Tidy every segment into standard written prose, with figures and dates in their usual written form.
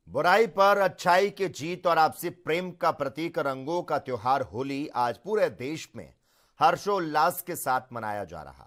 बुराई पर अच्छाई की जीत और आपसी प्रेम का प्रतीक रंगों का त्योहार होली आज पूरे देश में हर्षोल्लास के साथ मनाया जा रहा।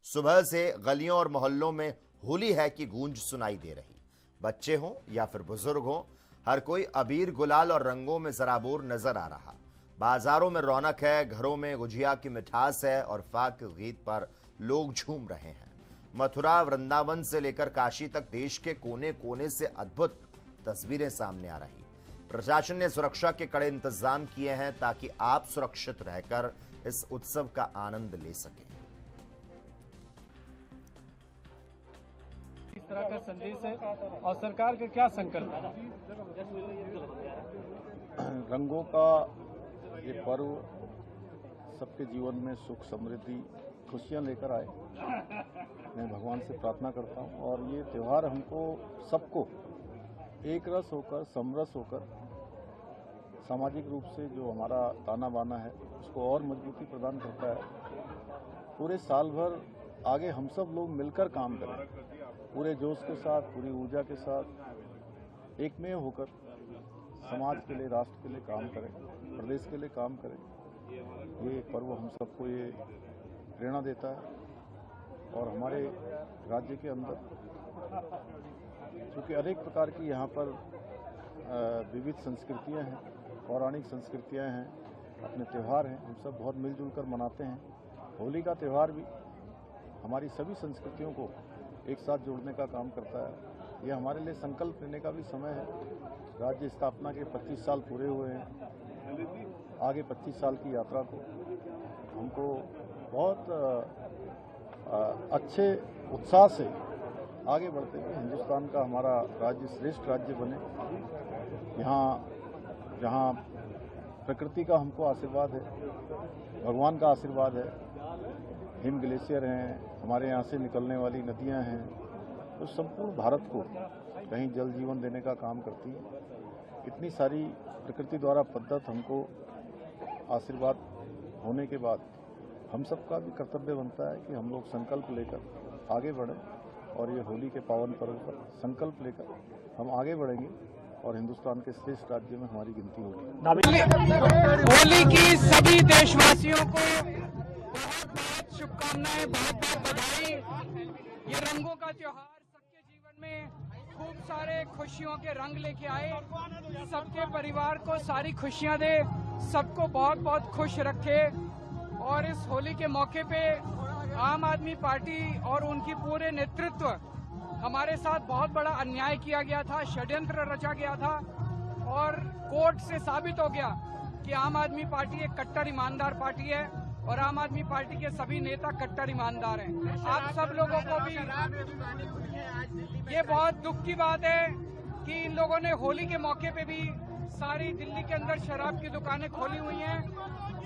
सुबह से गलियों और मोहल्लों में होली है की गूंज सुनाई दे रही। बच्चे हों या फिर बुजुर्ग हों, हर कोई अबीर गुलाल और रंगों में सराबोर नजर आ रहा। बाजारों में रौनक है, घरों में गुजिया की मिठास है और फाग के गीत पर लोग झूम रहे हैं। मथुरा, वृंदावन से लेकर काशी तक देश के कोने कोने से अद्भुत तस्वीरें सामने आ रही। प्रशासन ने सुरक्षा के कड़े इंतजाम किए हैं ताकि आप सुरक्षित रहकर इस उत्सव का आनंद ले सकें। इस तरह का संदेश है और सरकार का क्या संकल्प है? रंगों का ये पर्व सबके जीवन में सुख, समृद्धि, खुशियां लेकर आए। मैं भगवान से प्रार्थना करता हूं और ये त्यौहार हमको सबको एक रस होकर, समरस होकर, सामाजिक रूप से जो हमारा ताना बाना है उसको और मजबूती प्रदान करता है। पूरे साल भर आगे हम सब लोग मिलकर काम करें, पूरे जोश के साथ, पूरी ऊर्जा के साथ एकमेव होकर समाज के लिए, राष्ट्र के लिए काम करें, प्रदेश के लिए काम करें। ये पर्व हम सबको ये प्रेरणा देता है और हमारे राज्य के अंदर क्योंकि अनेक प्रकार की यहाँ पर विविध संस्कृतियाँ हैं, पौराणिक संस्कृतियाँ हैं, अपने त्यौहार हैं, हम सब बहुत मिलजुल कर मनाते हैं। होली का त्यौहार भी हमारी सभी संस्कृतियों को एक साथ जोड़ने का काम करता है। ये हमारे लिए संकल्प लेने का भी समय है। राज्य स्थापना के 25 साल पूरे हुए हैं। आगे 25 साल की यात्रा को हमको बहुत अच्छे उत्साह से आगे बढ़ते हुए हिंदुस्तान का हमारा राज्य श्रेष्ठ राज्य बने। यहाँ जहाँ प्रकृति का हमको आशीर्वाद है, भगवान का आशीर्वाद है, हिम ग्लेशियर हैं, हमारे यहाँ से निकलने वाली नदियाँ हैं, तो संपूर्ण भारत को कहीं जल जीवन देने का काम करती है। इतनी सारी प्रकृति द्वारा प्रदत्त हमको आशीर्वाद होने के बाद हम सबका भी कर्तव्य बनता है कि हम लोग संकल्प लेकर आगे बढ़ें और ये होली के पावन पर्व पर संकल्प लेकर हम आगे बढ़ेंगे और हिंदुस्तान के श्रेष्ठ राज्य में हमारी गिनती होगी। होली की सभी देशवासियों को बहुत शुभकामनाएं, बहुत बधाई। ये रंगों का त्योहार सबके जीवन में खूब सारे खुशियों के रंग लेके आए, सबके परिवार को सारी खुशियां दे, सबको बहुत बहुत खुश रखे। और इस होली के मौके पे आम आदमी पार्टी और उनकी पूरे नेतृत्व, हमारे साथ बहुत बड़ा अन्याय किया गया था, षड्यंत्र रचा गया था और कोर्ट से साबित हो गया कि आम आदमी पार्टी एक कट्टर ईमानदार पार्टी है और आम आदमी पार्टी के सभी नेता कट्टर ईमानदार हैं। आप सब लोगों को भी ये बहुत दुख की बात है कि इन लोगों ने होली के मौके पे भी सारी दिल्ली के अंदर शराब की दुकानें खोली हुई हैं।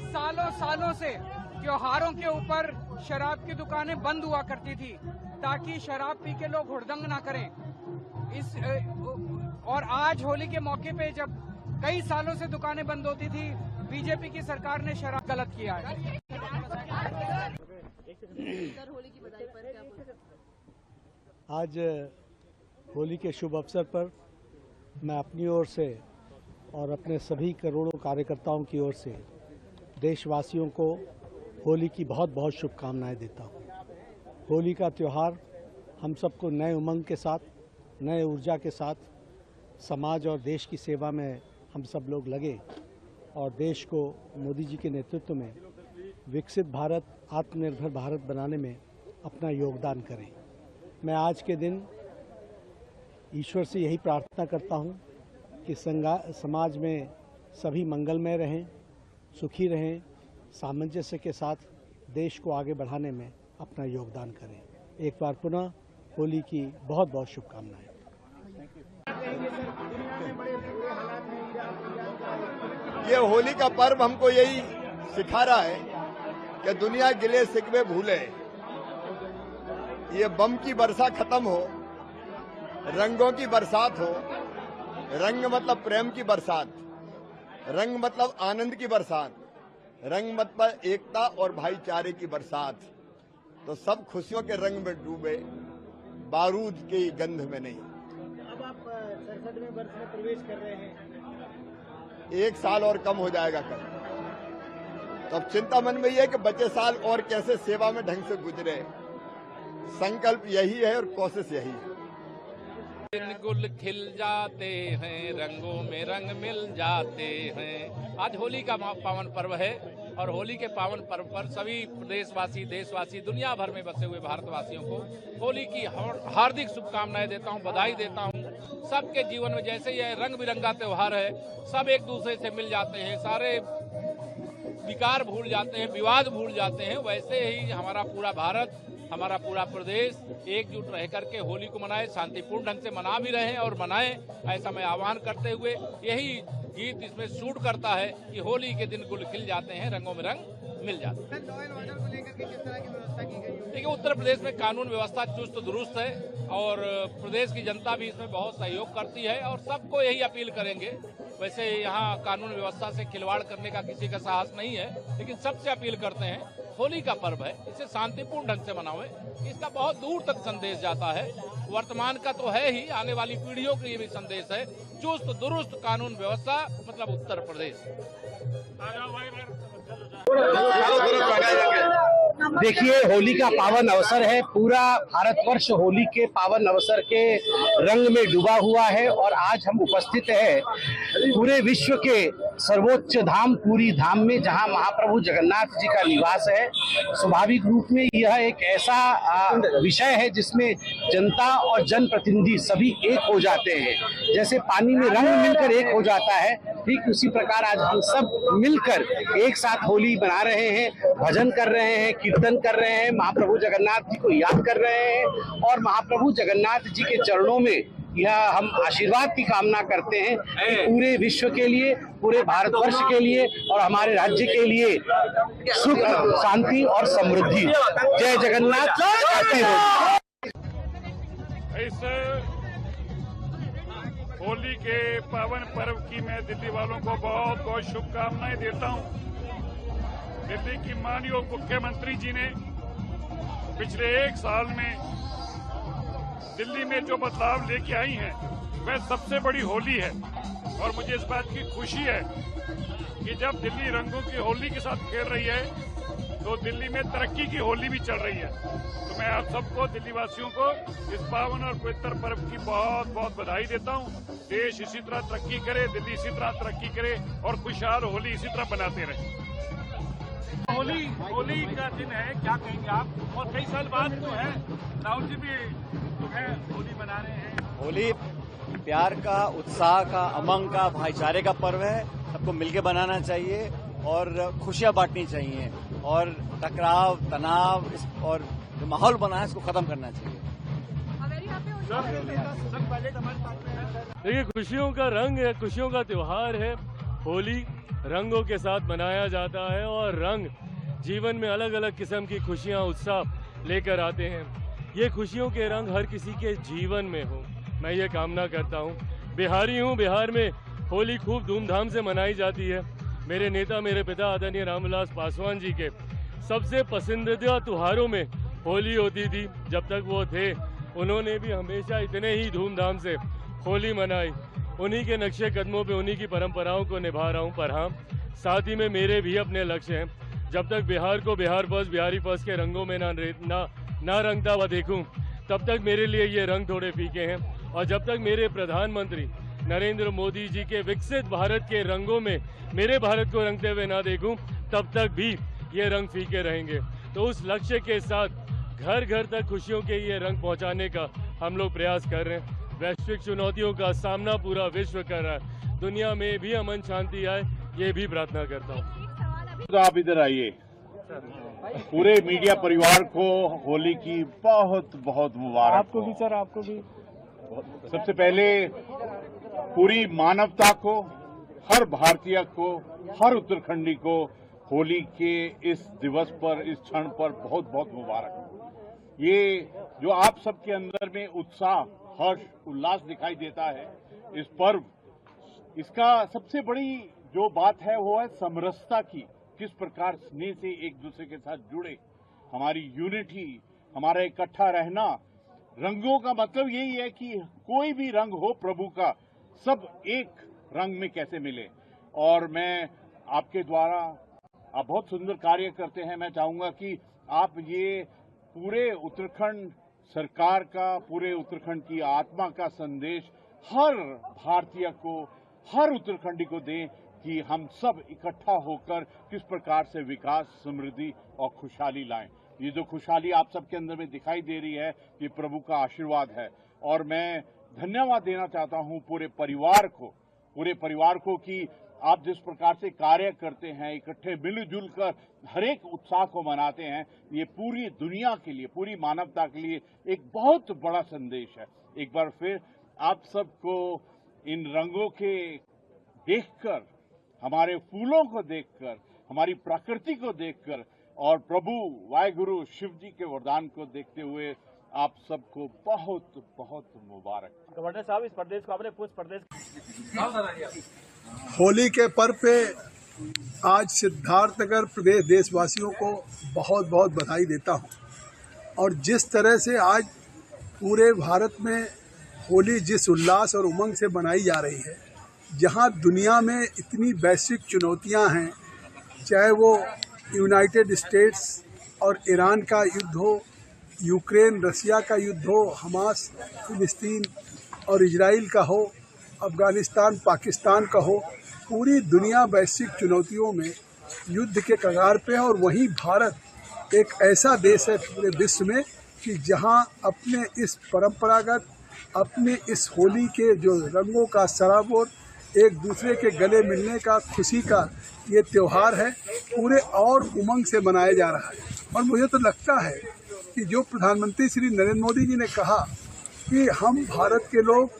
सालों सालों से त्योहारों के ऊपर शराब की दुकानें बंद हुआ करती थी ताकि शराब पी के लोग हुड़दंग ना करें। और आज होली के मौके पे जब कई सालों से दुकानें बंद होती थी, बीजेपी की सरकार ने शराब गलत किया है। आज होली के शुभ अवसर पर मैं अपनी ओर से और अपने सभी करोड़ों कार्यकर्ताओं की ओर से देशवासियों को होली की बहुत बहुत शुभकामनाएं देता हूं। होली का त्यौहार हम सबको नए उमंग के साथ, नए ऊर्जा के साथ समाज और देश की सेवा में हम सब लोग लगे और देश को मोदी जी के नेतृत्व में विकसित भारत, आत्मनिर्भर भारत बनाने में अपना योगदान करें। मैं आज के दिन ईश्वर से यही प्रार्थना करता हूं कि समाज में सभी मंगलमय रहें, सुखी रहें, सामंजस्य के साथ देश को आगे बढ़ाने में अपना योगदान करें। एक बार पुनः होली की बहुत बहुत शुभकामनाएं। ये होली का पर्व हमको यही सिखा रहा है कि दुनिया गिले शिकवे भूले, ये बम की वर्षा खत्म हो, रंगों की बरसात हो। रंग मतलब प्रेम की बरसात, रंग मतलब आनंद की बरसात, रंग मतलब एकता और भाईचारे की बरसात। तो सब खुशियों के रंग में डूबे, बारूद की गंध में नहीं। अब आप 67वें वर्ष में प्रवेश कर रहे हैं। 1 साल और कम हो जाएगा कल। तो अब चिंता मन में यह है कि बचे साल और कैसे सेवा में ढंग से गुजरे। संकल्प यही है और कोशिश यही है। दिन गुल खिल जाते हैं, रंगों में रंग मिल जाते हैं। आज होली का पावन पर्व है और होली के पावन पर्व पर सभी देशवासी दुनिया भर में बसे हुए भारतवासियों को होली की हार्दिक शुभकामनाएं देता हूं, बधाई देता हूं। सबके जीवन में जैसे यह रंग बिरंगा त्योहार है, सब एक दूसरे से मिल जाते हैं, सारे विकार भूल जाते हैं, विवाद भूल जाते हैं। वैसे ही हमारा पूरा भारत, हमारा पूरा प्रदेश एकजुट रह करके होली को मनाए, शांतिपूर्ण ढंग से मना भी रहे हैं और मनाएं, ऐसा मैं आह्वान करते हुए यही गीत इसमें शूट करता है कि होली के दिन गुल खिल जाते हैं, रंगों में रंग मिल जाते हैं। लॉ एंड ऑर्डर को लेकर के किस तरह की व्यवस्था की गई है? देखिए, उत्तर प्रदेश में कानून व्यवस्था चुस्त दुरुस्त है और प्रदेश की जनता भी इसमें बहुत सहयोग करती है और सबको यही अपील करेंगे। वैसे यहाँ कानून व्यवस्था से खिलवाड़ करने का किसी का साहस नहीं है, लेकिन सबसे अपील करते हैं, होली का पर्व है, इसे शांतिपूर्ण ढंग से मनाओ। इसका बहुत दूर तक संदेश जाता है, वर्तमान का तो है ही, आने वाली पीढ़ियों के लिए भी संदेश है। चुस्त दुरुस्त कानून व्यवस्था मतलब उत्तर प्रदेश। देखिए, होली का पावन अवसर है, पूरा भारतवर्ष होली के पावन अवसर के रंग में डूबा हुआ है और आज हम उपस्थित हैं पूरे विश्व के सर्वोच्च धाम पूरी धाम में, जहां महाप्रभु जगन्नाथ जी का निवास है। स्वाभाविक रूप में यह एक ऐसा विषय है जिसमें जनता और जनप्रतिनिधि सभी एक हो जाते हैं। जैसे पानी में रंग मिलकर एक हो जाता है, ठीक उसी प्रकार आज हम सब मिलकर एक साथ होली मना रहे हैं, भजन कर रहे हैं, कीर्तन कर रहे हैं, महाप्रभु जगन्नाथ जी को याद कर रहे हैं और महाप्रभु जगन्नाथ जी के चरणों में यह हम आशीर्वाद की कामना करते हैं कि पूरे विश्व के लिए, पूरे भारतवर्ष के लिए और हमारे राज्य के लिए सुख, शांति और समृद्धि। जय जगन्नाथ। इस होली के पावन पर्व की मैं दिल्ली वालों को बहुत बहुत शुभकामनाएं देता हूं। दिल्ली की माननीय मुख्यमंत्री जी ने पिछले 1 साल में दिल्ली में जो बदलाव लेके आई हैं, वह सबसे बड़ी होली है और मुझे इस बात की खुशी है कि जब दिल्ली रंगों की होली के साथ खेल रही है तो दिल्ली में तरक्की की होली भी चल रही है। तो मैं आप सबको, दिल्ली वासियों को इस पावन और पवित्र पर्व की बहुत बहुत बधाई देता हूं। देश इसी तरह तरक्की करे, दिल्ली इसी तरह तरक्की करे और खुशहाल होली इसी तरह बनाते रहे। होली का दिन है, क्या कहेंगे आप? और कई साल बाद तो है, राहुल जी भी तो है, होली मना रहे हैं। होली प्यार का, उत्साह का, उमंग का, भाईचारे का पर्व है। सबको मिलकर बनाना चाहिए और खुशियां बांटनी चाहिए और टकराव, तनाव और जो माहौल बना है इसको खत्म करना चाहिए। देखिए, खुशियों का रंग है, खुशियों का त्योहार है। होली रंगों के साथ मनाया जाता है और रंग जीवन में अलग अलग किस्म की खुशियां, उत्साह लेकर आते हैं। ये खुशियों के रंग हर किसी के जीवन में हो, मैं ये कामना करता हूँ। बिहारी हूँ, बिहार में होली खूब धूमधाम से मनाई जाती है। मेरे नेता, मेरे पिता आदरणीय रामविलास पासवान जी के सबसे पसंदीदा त्योहारों में होली होती थी। जब तक वो थे, उन्होंने भी हमेशा इतने ही धूमधाम से होली मनाई। उन्हीं के नक्शे कदमों पे, उन्हीं की परंपराओं को निभा रहा हूँ। पर हाँ, साथ ही में मेरे भी अपने लक्ष्य हैं। जब तक बिहार को बिहार फर्स्ट, बिहारी फर्स्ट के रंगों में ना रंगता हुआ देखूं, तब तक मेरे लिए ये रंग थोड़े फीके हैं। और जब तक मेरे प्रधानमंत्री नरेंद्र मोदी जी के विकसित भारत के रंगों में मेरे भारत को रंगते हुए ना देखूं, तब तक भी ये रंग फीके रहेंगे। तो उस लक्ष्य के साथ घर घर तक खुशियों के ये रंग पहुंचाने का हम लोग प्रयास कर रहे हैं। वैश्विक चुनौतियों का सामना पूरा विश्व कर रहा है, दुनिया में भी अमन शांति आए, ये भी प्रार्थना करता हूँ। तो आप इधर आइए। पूरे मीडिया परिवार को होली की बहुत बहुत मुबारक। आपको भी सर, आपको भी। सबसे पहले पूरी मानवता को, हर भारतीय को, हर उत्तराखंडी को होली के इस दिवस पर, इस क्षण पर बहुत बहुत मुबारक। ये जो आप सबके अंदर में उत्साह, हर्ष, उल्लास दिखाई देता है इस पर्व, इसका सबसे बड़ी जो बात है वो है समरसता की। किस प्रकार स्नेह से एक दूसरे के साथ जुड़े, हमारी यूनिटी, हमारा इकट्ठा रहना रंगों का मतलब यही है कि कोई भी रंग हो प्रभु का, सब एक रंग में कैसे मिले। और मैं आपके द्वारा, आप बहुत सुंदर कार्य करते हैं, मैं चाहूंगा कि आप ये पूरे उत्तराखंड सरकार का, पूरे उत्तराखंड की आत्मा का संदेश हर भारतीय को, हर उत्तराखंडी को दें कि हम सब इकट्ठा होकर किस प्रकार से विकास, समृद्धि और खुशहाली लाएं। ये जो खुशहाली आप सबके अंदर में दिखाई दे रही है, ये प्रभु का आशीर्वाद है। और मैं धन्यवाद देना चाहता हूं पूरे परिवार को कि आप जिस प्रकार से कार्य करते हैं, इकट्ठे मिलजुल कर हर एक उत्साह को मनाते हैं, ये पूरी दुनिया के लिए, पूरी मानवता के लिए एक बहुत बड़ा संदेश है। एक बार फिर आप सबको इन रंगों के देखकर, हमारे फूलों को देखकर, हमारी प्रकृति को देखकर और प्रभु वाहेगुरु शिव जी के वरदान को देखते हुए आप सबको बहुत बहुत मुबारक। गवर्नर साहब, इस प्रदेश को आपने पूछ प्रदेश होली के पर्व पे आज सिद्धार्थनगर प्रदेश देशवासियों को बहुत बहुत बधाई देता हूं। और जिस तरह से आज पूरे भारत में होली जिस उल्लास और उमंग से मनाई जा रही है, जहां दुनिया में इतनी वैश्विक चुनौतियां हैं, चाहे वो यूनाइटेड स्टेट्स और ईरान का युद्ध हो, यूक्रेन रसिया का युद्ध हो, हमास फिलिस्तीन और इजराइल का हो, अफगानिस्तान पाकिस्तान का हो, पूरी दुनिया वैश्विक चुनौतियों में युद्ध के कगार पे है। और वहीं भारत एक ऐसा देश है पूरे विश्व में कि जहां अपने इस परंपरागत, अपने इस होली के जो रंगों का सराबोर, एक दूसरे के गले मिलने का, खुशी का ये त्यौहार है, पूरे और उमंग से मनाया जा रहा है। और मुझे तो लगता है कि जो प्रधानमंत्री श्री नरेंद्र मोदी जी ने कहा कि हम भारत के लोग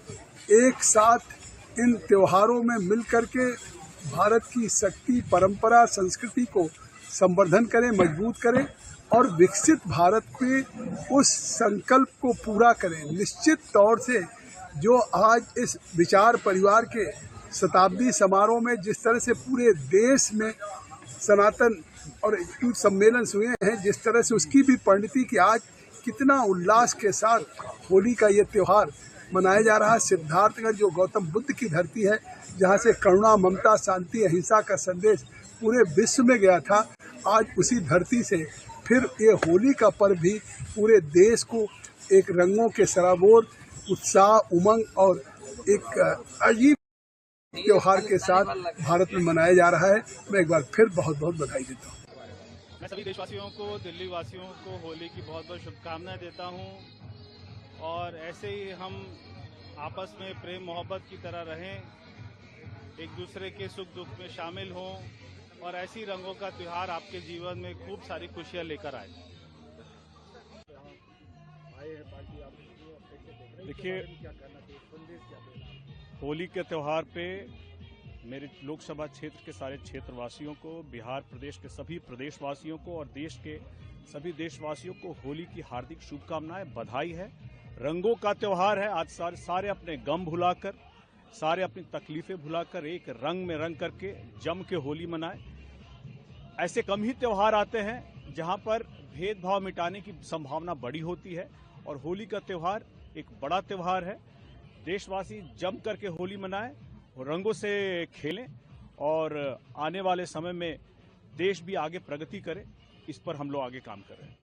एक साथ इन त्योहारों में मिल कर के भारत की शक्ति, परंपरा, संस्कृति को संवर्धन करें, मजबूत करें और विकसित भारत के उस संकल्प को पूरा करें। निश्चित तौर से जो आज इस विचार परिवार के शताब्दी समारोह में जिस तरह से पूरे देश में सनातन और सम्मेलन हुए हैं, जिस तरह से उसकी भी परिणति कि आज कितना उल्लास के साथ होली का ये त्यौहार मनाया जा रहा है। सिद्धार्थनगर जो गौतम बुद्ध की धरती है, जहाँ से करुणा, ममता, शांति, अहिंसा का संदेश पूरे विश्व में गया था, आज उसी धरती से फिर ये होली का पर्व भी पूरे देश को एक रंगों के सराबोर, उत्साह, उमंग और एक अजीब त्योहार के साथ भारत में मनाया जा रहा है। मैं एक बार फिर बहुत बहुत बधाई देता हूँ। मैं सभी देशवासियों को, दिल्ली वासियों को होली की बहुत बहुत शुभकामनाएं देता हूँ। और ऐसे ही हम आपस में प्रेम मोहब्बत की तरह रहें, एक दूसरे के सुख दुख में शामिल हों और ऐसी रंगों का त्यौहार आपके जीवन में खूब सारी खुशियां लेकर आए। देखिए, होली के त्यौहार पे मेरे लोकसभा क्षेत्र के सारे क्षेत्रवासियों को, बिहार प्रदेश के सभी प्रदेशवासियों को और देश के सभी देशवासियों को होली की हार्दिक शुभकामनाएं, बधाई है। रंगों का त्यौहार है। आज सारे अपने गम भुलाकर, सारे अपनी तकलीफें भुलाकर एक रंग में रंग करके जम के होली मनाएं। ऐसे कम ही त्यौहार आते हैं जहां पर भेदभाव मिटाने की संभावना बड़ी होती है और होली का त्यौहार एक बड़ा त्यौहार है। देशवासी जम करके होली मनाएं, रंगों से खेलें और आने वाले समय में देश भी आगे प्रगति करे, इस पर हम लोग आगे काम कर रहे हैं।